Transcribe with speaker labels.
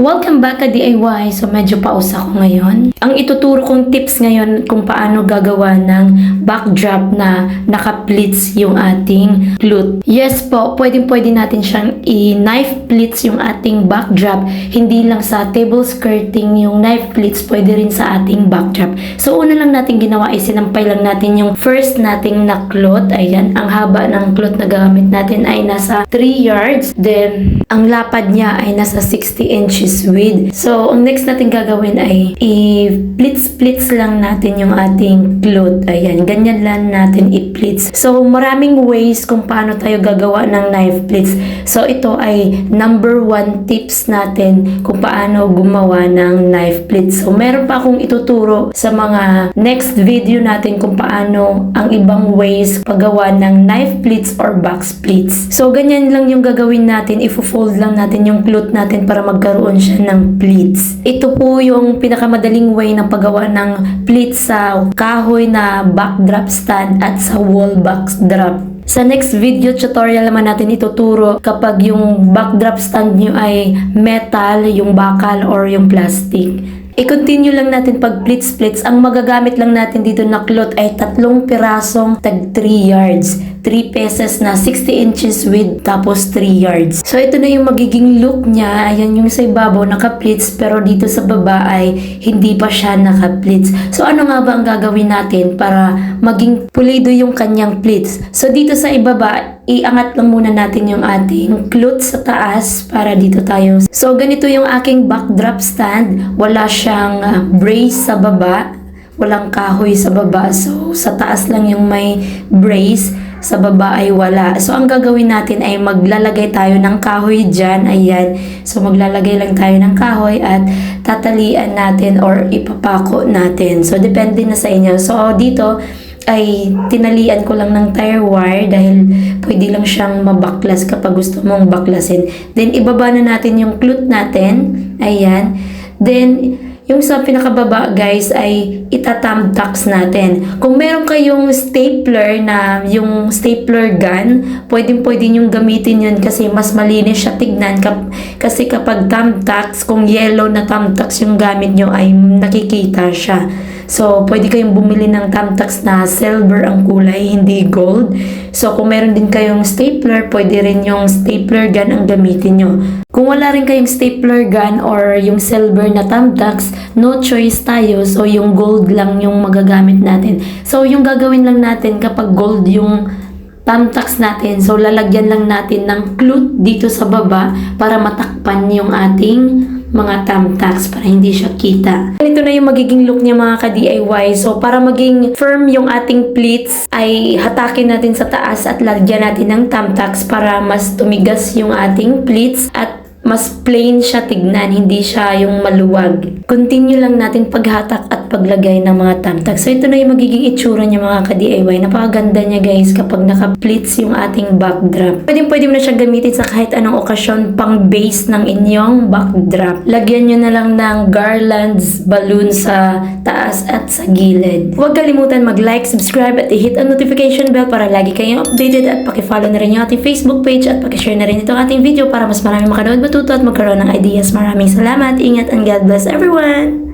Speaker 1: Welcome back ka DIY. So medyo pause ako ngayon. Ang ituturo kong tips ngayon kung paano gagawa ng backdrop na naka-pleats yung ating flute. Yes po, pwede natin siyang i-knife pleats yung ating backdrop. Hindi lang sa table skirting yung knife pleats, pwede rin sa ating backdrop. So una lang natin ginawa ay sinampay lang natin yung first nating na cloth. Ayan, ang haba ng cloth na gamit natin ay nasa 3 yards. Then, ang lapad niya ay nasa 60 inches width. So, ang next natin gagawin ay i-pleats lang natin yung ating cloth. Ayan, ganyan lang natin i-pleats. So, maraming ways kung paano tayo gagawa ng knife pleats. So, ito ay number 1 tips natin kung paano gumawa ng knife pleats. So, meron pa akong ituturo sa mga next video natin kung paano ang ibang ways paggawa ng knife pleats or box pleats. So, ganyan lang yung gagawin natin. Ifo-fold lang natin yung cloth natin para magkaroon siya ng pleats. Ito po yung pinakamadaling way ng paggawa ng pleats sa kahoy na backdrop stand at sa wall backdrop. Sa next video tutorial naman natin ituturo kapag yung backdrop stand nyo ay metal, yung bakal or yung plastic. I-continue lang natin pag pleats. Ang magagamit lang natin dito na cloth ay 3 pirasong tag 3 yards. 3 pieces na 60 inches width tapos 3 yards. So ito na yung magiging look niya. Ayan yung sa ibabaw naka-pleats pero dito sa baba ay hindi pa siya naka-pleats. So ano nga ba ang gagawin natin para maging pulido yung kanyang pleats? So dito sa ibaba, iangat lang muna natin yung ating cloth sa taas para dito tayo. So ganito yung aking backdrop stand. Wala siyang brace sa baba. Walang kahoy sa baba. So sa taas lang yung may brace. Sa baba ay wala. So, ang gagawin natin ay maglalagay tayo ng kahoy dyan. Ayan. So, maglalagay lang tayo ng kahoy at tatalian natin or ipapako natin. So, depende na sa inyo. So, dito ay tinalian ko lang ng tire wire dahil pwede lang siyang mabaklas kapag gusto mong baklasin. Then, ibaba na natin yung cloth natin. Ayan. Then, yung sa pinakababa guys ay ita-thumb tacks natin. Kung meron kayong stapler na yung stapler gun, pwede nyong gamitin yun kasi mas malinis siya tignan. Kasi kapag thumb tacks, kung yellow na thumb tacks yung gamit nyo ay nakikita siya. So, pwede kayong bumili ng thumbtacks na silver ang kulay, hindi gold. So, kung meron din kayong stapler, pwede rin yung stapler gun ang gamitin nyo. Kung wala rin kayong stapler gun or yung silver na thumbtacks, no choice tayo. So, yung gold lang yung magagamit natin. So, yung gagawin lang natin kapag gold yung thumbtacks natin, so lalagyan lang natin ng cloth dito sa baba para matakpan yung ating mga thumbtacks para hindi siya kita. Ito na yung magiging look niya mga ka-DIY. So, para maging firm yung ating pleats, ay hatakin natin sa taas at lagyan natin ng thumbtacks para mas tumigas yung ating pleats at mas plain siya tignan, hindi siya yung maluwag. Continue lang natin paghatak at paglagay ng mga thumbtacks. So, ito na yung magiging itsura niya mga ka-DIY. Napakaganda niya guys kapag naka-pleats yung ating backdrop. Pwede mo na siyang gamitin sa kahit anong okasyon pang base ng inyong backdrop. Lagyan nyo na lang ng garlands, balloon sa taas at sa gilid. Huwag kalimutan mag-like, subscribe at i-hit ang notification bell para lagi kayong updated at pakifollow na rin yung ating Facebook page at pakishare na rin itong ating video para mas marami makanood, matuto at magkaroon ng ideas. Maraming salamat, ingat and God bless everyone!